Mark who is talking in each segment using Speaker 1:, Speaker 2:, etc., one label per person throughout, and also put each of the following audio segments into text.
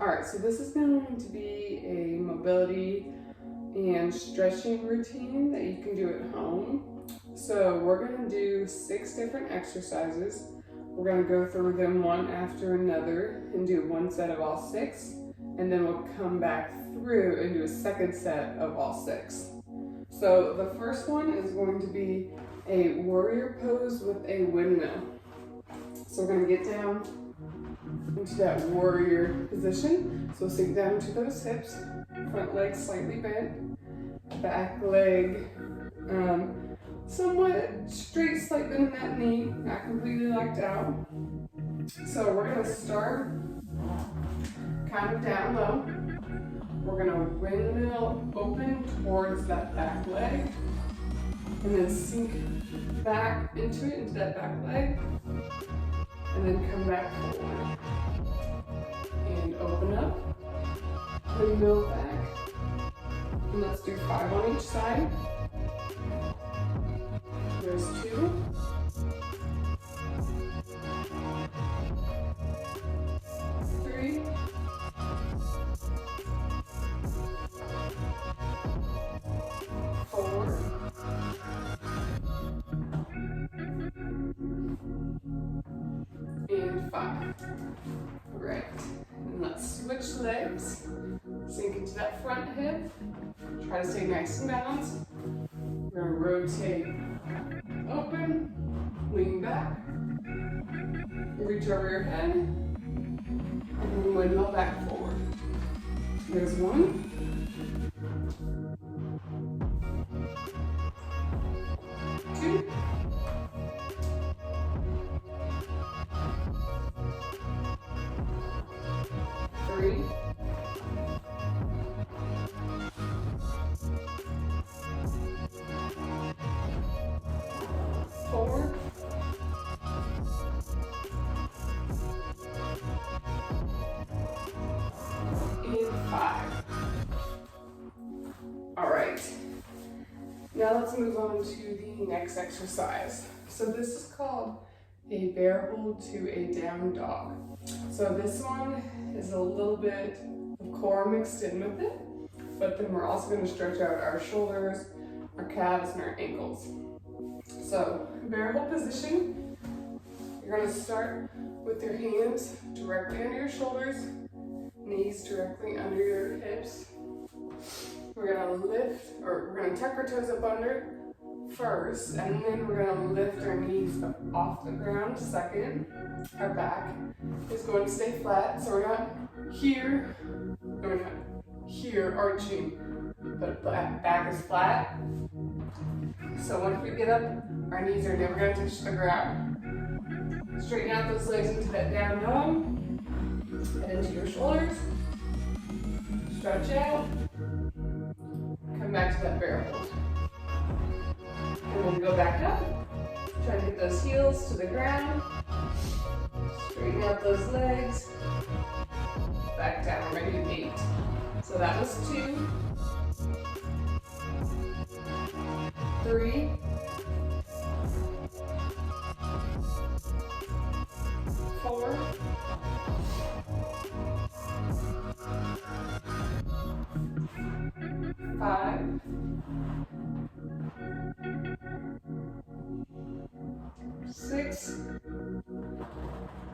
Speaker 1: right, so this is going to be a mobility and stretching routine that you can do at home. So we're going to do 6 different exercises. We're going to go through them one after another and do one set of all 6, and then we'll come back through and do a second set of all 6. So the first one is going to be a warrior pose with a windmill. So we're going to get down into that warrior position. So sink down to those hips, front leg slightly bent, back leg somewhat straight, slight bend in that knee, not completely locked out. So we're going to start kind of down low. We're going to windmill open towards that back leg, and then sink back into that back leg, and then come back forward. And open up, windmill back, and let's do 5 on each side. There's 2. 3. 4. And 5. Right. And let's switch legs. Sink into that front hip. Try to stay nice and balanced. We're going to rotate open, lean back, reach over your head, and then windmill back forward. There's 1. 2. 3. 4. And 5. All right. Now let's move on to the next exercise. So this is called a bear hold to a down dog. So this one is a little bit of core mixed in with it, but then we're also going to stretch out our shoulders, our calves, and our ankles. So bear hold position, you're going to start with your hands directly under your shoulders, knees directly under your hips. We're going to lift, or we're going to tuck our toes up under first, and then we're going to lift our knees up off the ground second. Our back is going to stay flat, so we're not here, we're not here arching, but back is flat. So once we get up, our knees are never going to touch the ground. Straighten out those legs into that down dog, and into your shoulders. Stretch out. Come back to that bear hold. And then go back up. Try to get those heels to the ground. Straighten out those legs. Back down, ready to 8. So that was 2. 3. 4. 5. 6.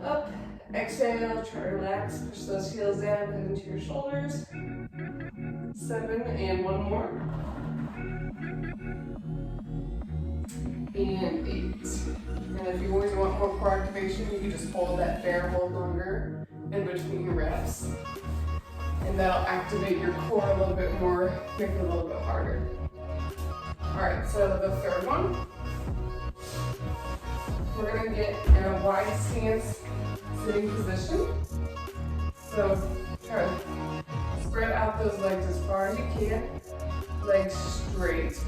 Speaker 1: Up. Exhale, try to relax. Push those heels down, head into your shoulders. 7, and 1 more. And 8. And if you always want more core activation, you can just hold that bear hold longer in between your reps. And that'll activate your core a little bit more, make it a little bit harder. All right, so the third one, we're gonna get in a wide stance sitting position. So try to spread out those legs as far as you can, legs straight.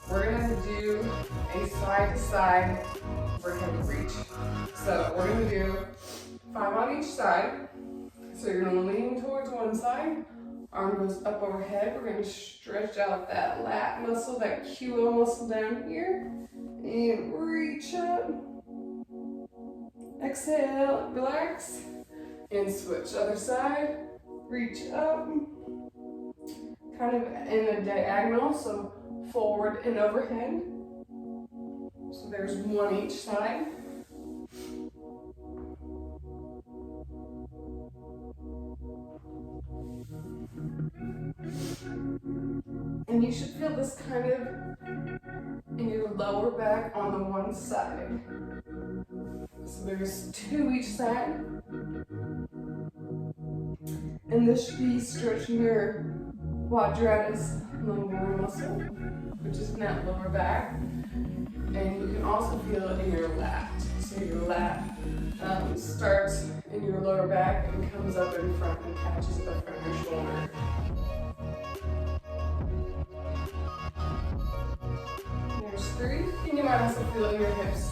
Speaker 1: We're gonna do a side to side overhead reach. So we're gonna do 5 on each side. So you're gonna lean towards one side, arm goes up overhead. We're gonna stretch out that lat muscle, that QL muscle down here, and reach up. Exhale, relax, and switch. Other side, reach up, kind of in a diagonal, so forward and overhead. So there's one each side. And you should feel this kind of in your lower back on the one side. So there's two each side. And this should be stretching your quadratus lumborum muscle, which is in that lower back. And you can also feel it in your lat. So your lat starts in your lower back and comes up in front and catches the front of your shoulder. There's 3. And you might also feel it in your hips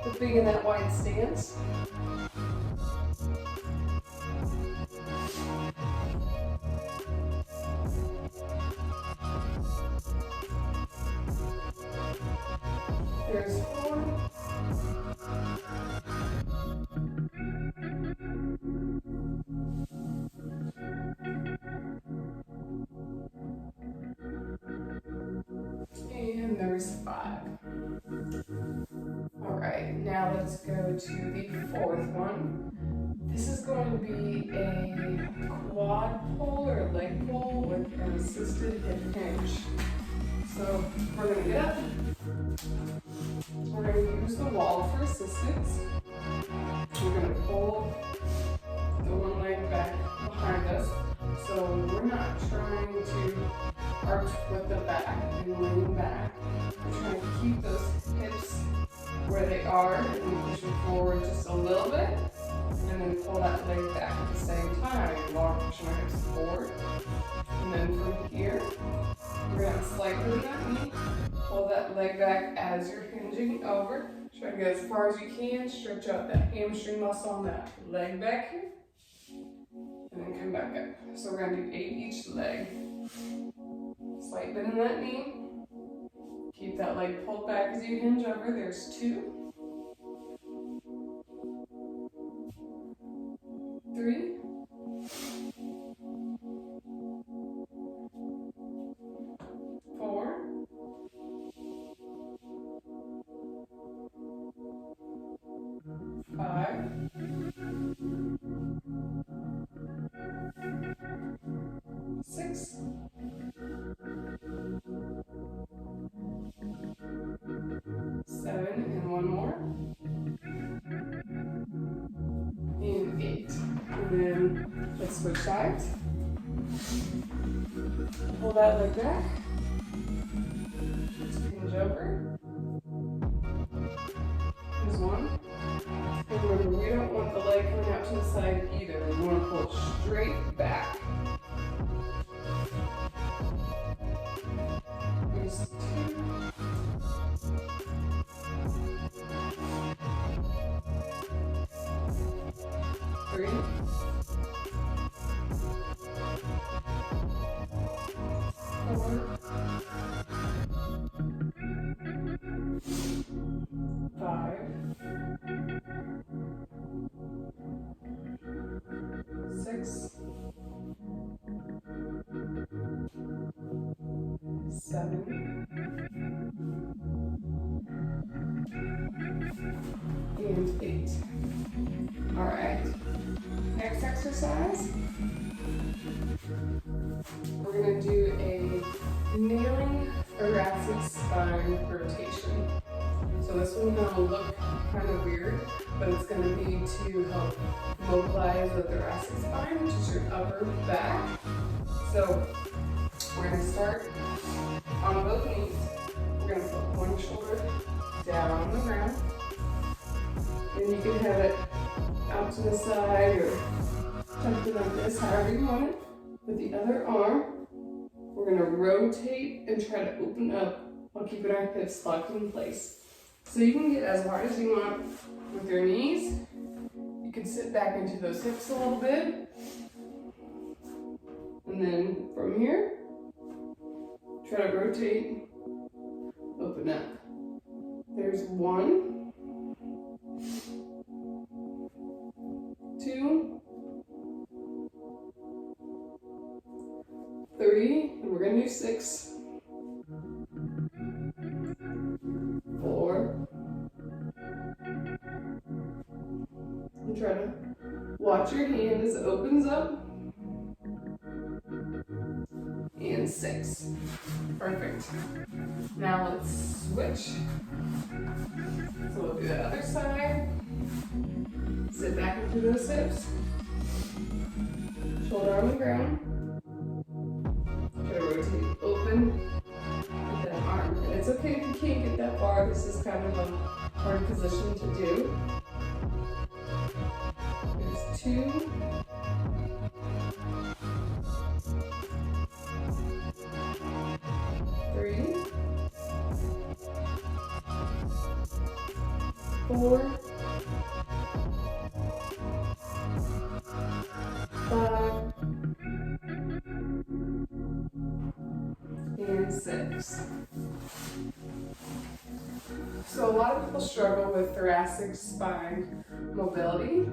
Speaker 1: with being in that wide stance. There's 4. And there's 5. All right, now let's go to the 4th one. This is going to be a quad pull or leg pull with an assisted hip hinge. So we're going to get up. We're going to use the wall for assistance. We're going to pull the one leg back behind us. So we're not trying to arch with the back and lean back. We're trying to keep those hips where they are and push them forward just a little bit. And then pull that leg back at the same time. Pushing our hips forward. And then from here, we're going to slightly bend that knee. Pull that leg back as you're hinging over. Try to go as far as you can. Stretch out that hamstring muscle on that leg back here. And then come back up. So we're going to do 8 each leg. Slight bend in that knee. Keep that leg pulled back as you hinge over. There's 2. 3. 4. 5. 6. 7, and one more. And 8. And then let's switch sides. Pull that leg back. Just hinge over. There's 1. And remember, we don't want the leg coming out to the side either. We want to pull it straight back. There's 2. 3. 4. 5. 6. 7. And 8. All right. Next exercise, we're going to do a kneeling thoracic spine rotation. So this one's going to look kind of weird, but it's going to be to help mobilize the thoracic spine, which is your upper back. So we're going to start on both knees. We're going to put one shoulder down on the ground. And you can have it out to the side or tucked in like this, however you want it. With the other arm, we're going to rotate and try to open up while keeping our hips locked in place. So you can get as hard as you want with your knees. You can sit back into those hips a little bit. And then from here, try to rotate, open up. There's 1, 2, 3, and we're gonna do 6, 4, and try to watch your hand as it opens up, and 6. Perfect. Now let's switch. So we'll do the other side. Sit back into those hips. Shoulder on the ground. Try to rotate open with that arm. And it's okay if you can't get that far. This is kind of a hard position to do. There's 2. 3, 4, 5, and 6. So a lot of people struggle with thoracic spine mobility.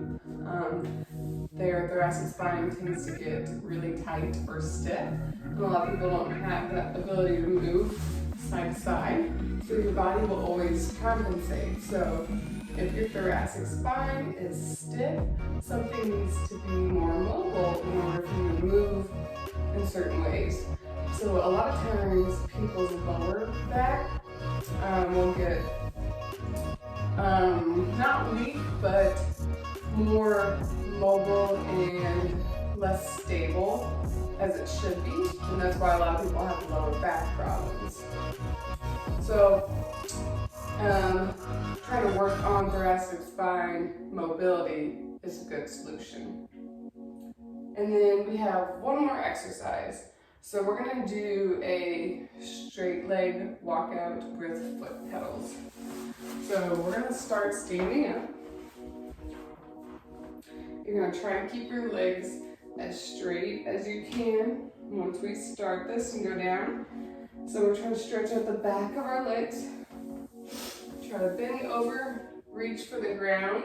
Speaker 1: Their thoracic spine tends to get really tight or stiff. And a lot of people don't have that ability to move side to side. So your body will always compensate. So if your thoracic spine is stiff, something needs to be more mobile in order for you to move in certain ways. So a lot of times people's lower back will get not weak, but more mobile and less stable as it should be. And that's why a lot of people have lower back problems. So trying to work on thoracic spine mobility is a good solution. And then we have one more exercise. So we're going to do a straight leg walkout with foot pedals. So we're going to start standing up. You're going to try and keep your legs as straight as you can once we start this and go down. So we're trying to stretch out the back of our legs. Try to bend over, reach for the ground.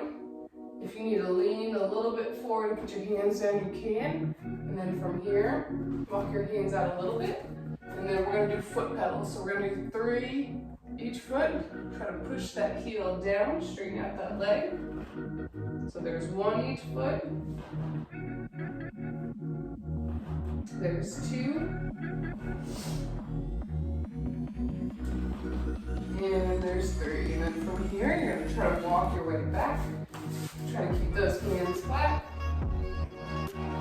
Speaker 1: If you need to lean a little bit forward and put your hands down, you can. And then from here, walk your hands out a little bit. And then we're going to do foot pedals. So we're going to do 3 each foot. Try to push that heel down, straighten out that leg. So there's 1 each foot. There's 2. And there's 3. And then from here, you're going to try to walk your way back. Try to keep those hands flat.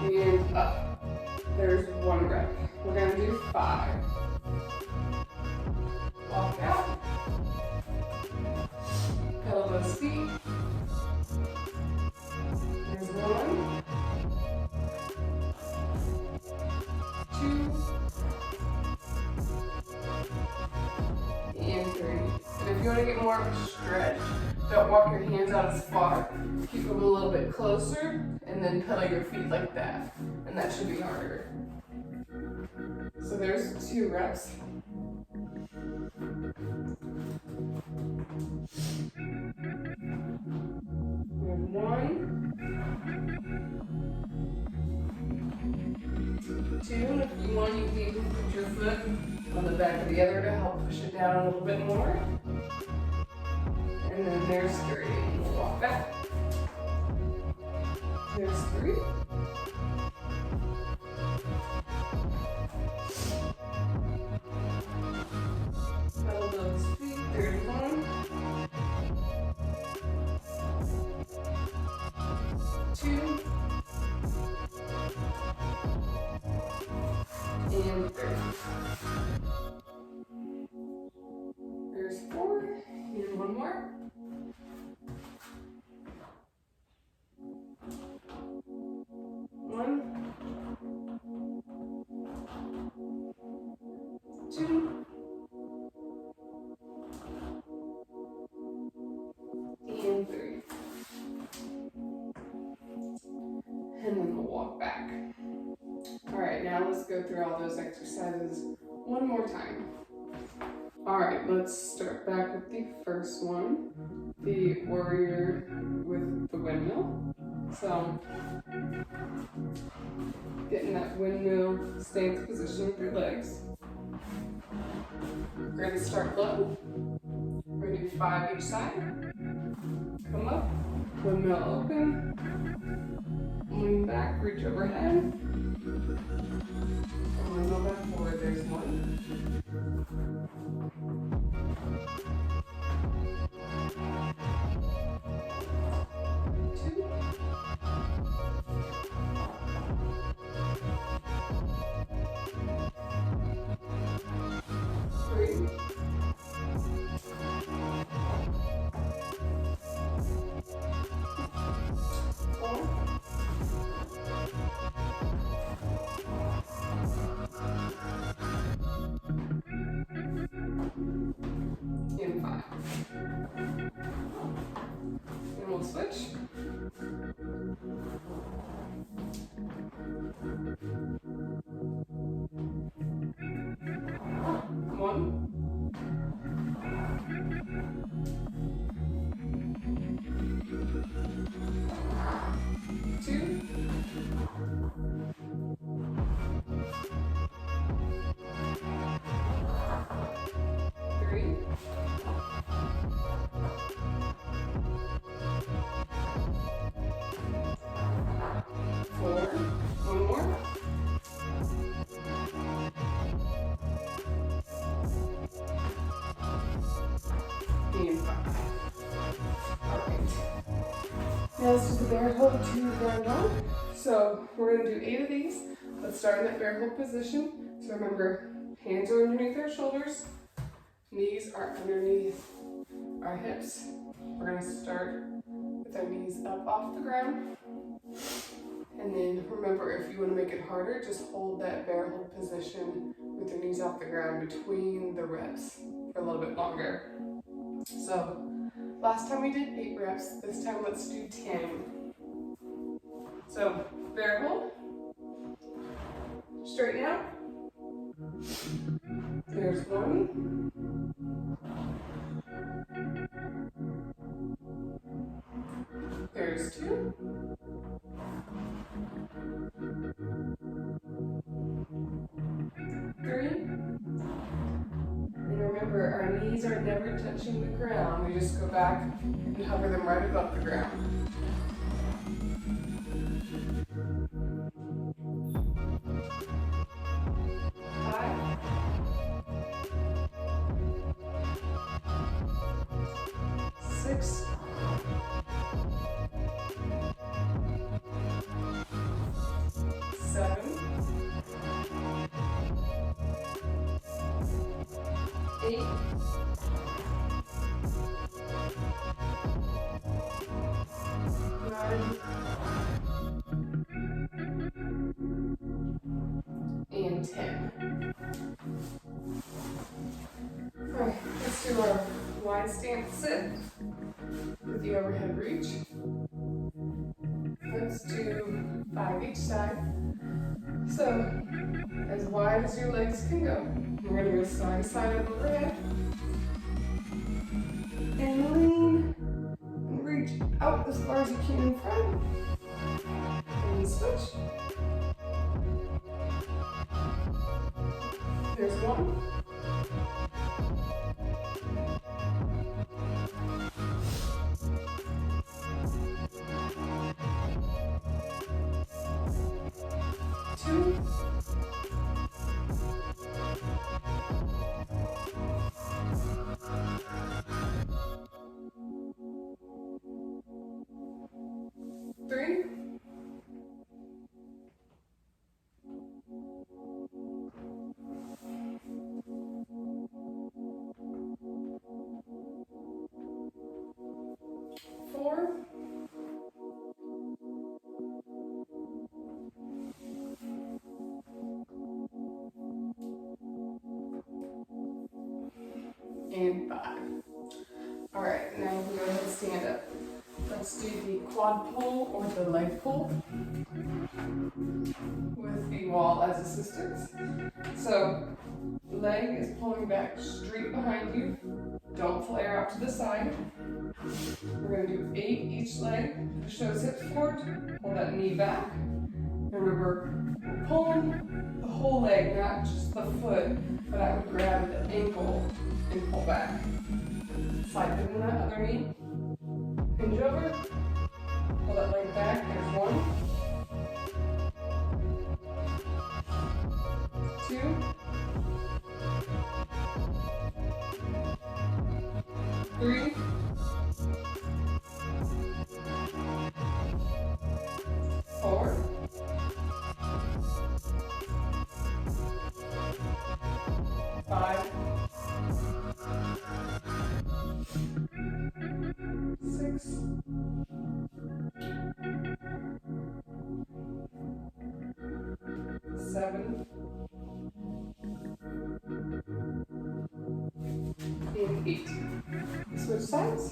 Speaker 1: And up. There's 1 rep. We're going to do 5. Walk out. Pedal those feet. There's 1. 2. And 3. And if you want to get more of a stretch, don't walk your hands out as far. Keep them a little bit closer and then pedal your feet like that. And that should be harder. So there's 2 reps. We have 1. 2. If you want, you can even put your foot on the back of the other to help push it down a little bit more. And then there's 3. We'll walk back. There's 3. Pedal those feet. There's 1. 2. And 3. There's 4. And 1 more. 1, 2, and 3. And then we'll walk back. All right, now let's go through all those exercises one more time. All right, let's start back with the first one, the warrior with the windmill. So, getting that windmill stance position with your legs. We're going to start low. We're going to do 5 each side. Come up, windmill open, lean back, reach overhead, and windmill back forward. There's 1. 2. 3. 4. And 5. And we'll switch. 1. 2. 3. 4. 1 more. 5. Alright. Now let's do the bear hold to ground dog. So we're going to do 8 of these. Let's start in that bear hold position. So remember, hands are underneath our shoulders, knees are underneath our hips. We're going to start with our knees up off the ground. And then remember, if you want to make it harder, just hold that bear hold position with your knees off the ground between the reps for a little bit longer. So last time we did 8 reps, this time let's do 10. So bear hold, straighten out. There's 1. There's 2. 3. And remember, our knees are never touching the ground. We just go back and hover them right above the ground. 5. 6. 7. 8. 9. And 10. Alright, let's do our wide stance sit with the overhead reach. Let's do 5 each side. So, as wide as your legs can go. We're going to go side to side and overhead. And lean and reach out as far as you can in front. And switch. There's 1. 2. 3. 4. And 5. All right, now we go ahead and stand up. Let's do the quad pull or the leg pull with the wall as assistance. So leg is pulling back straight behind you. Don't flare out to the side. We're gonna do 8 each leg. Push those hips forward, pull that knee back. Remember, we're pulling the whole leg, not just the foot, but I would grab the ankle and pull back. Slide in that other knee. Hinge over, pull that leg back. There's 1, 2, 3, 4, 5, 6, 7, and 8. Switch sides.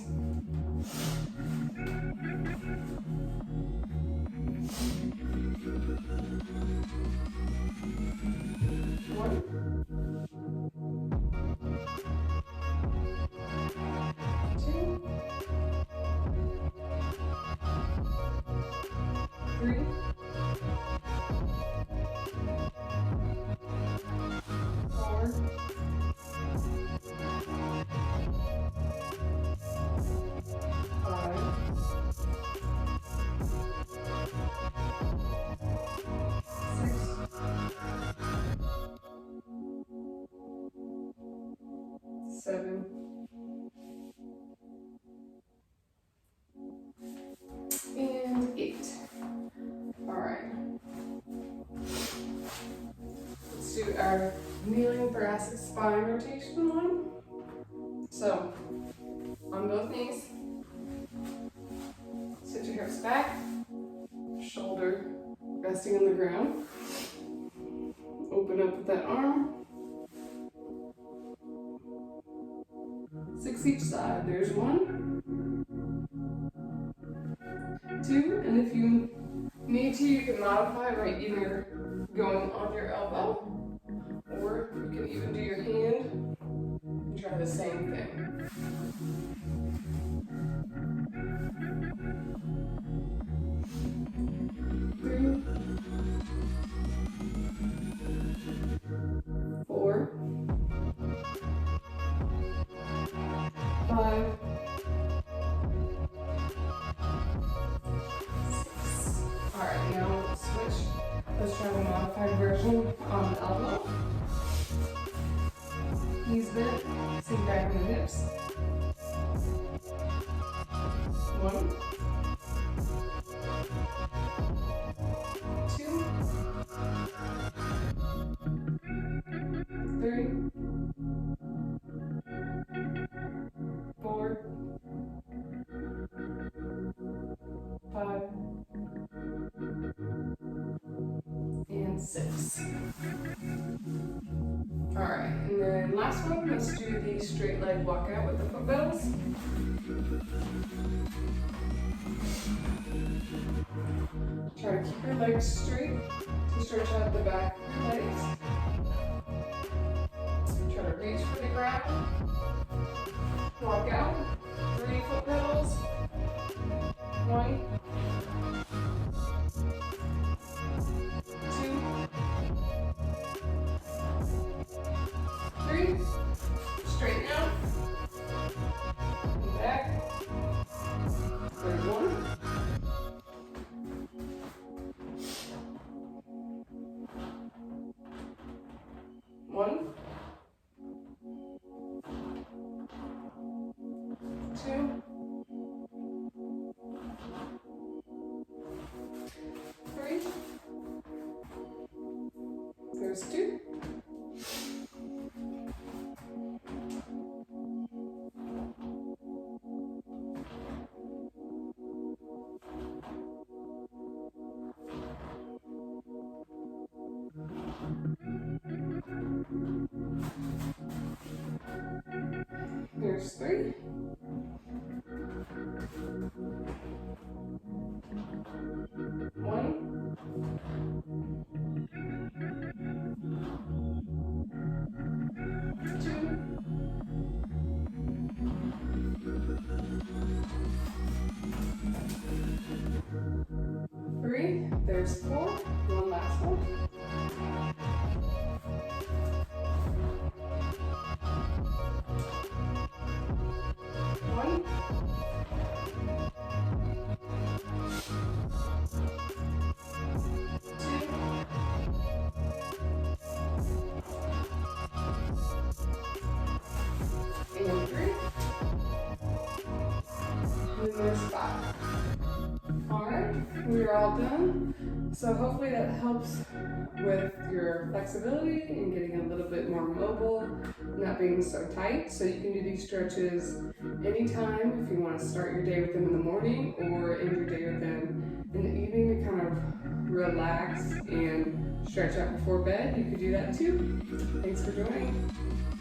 Speaker 1: 1, 2, 3, 4, 5, 6, 7, and 8. All right. Let's do our kneeling thoracic spine rotation one. So, on both knees, sit your hips back, shoulder resting on the ground. Open up with that arm. 6 each side. There's 1, 2, and if you need to, you can modify by either going on your elbow, or you can even do your hand and try the same thing. 3, 4, 5, 6. All right, now let's switch. Let's try the modified version on the elbow. Knees bent, sink back in the hips. 1, 2, 3, 4, 5, and 6. All right, and then last one, let's do the straight leg walkout with the foot pedals. Try to keep your legs straight to stretch out the back of your legs. Try to reach for the ground. Walk out. 3 foot pedals. 1, 2, 3. Straighten out. And back. There's 1. 1, 2, 3. There's 2. There's 3. 1, 2, we're all done. So hopefully that helps with your flexibility and getting a little bit more mobile, not being so tight. So you can do these stretches anytime if you want to start your day with them in the morning or end your day with them in the evening to kind of relax and stretch out before bed. You could do that too. Thanks for joining.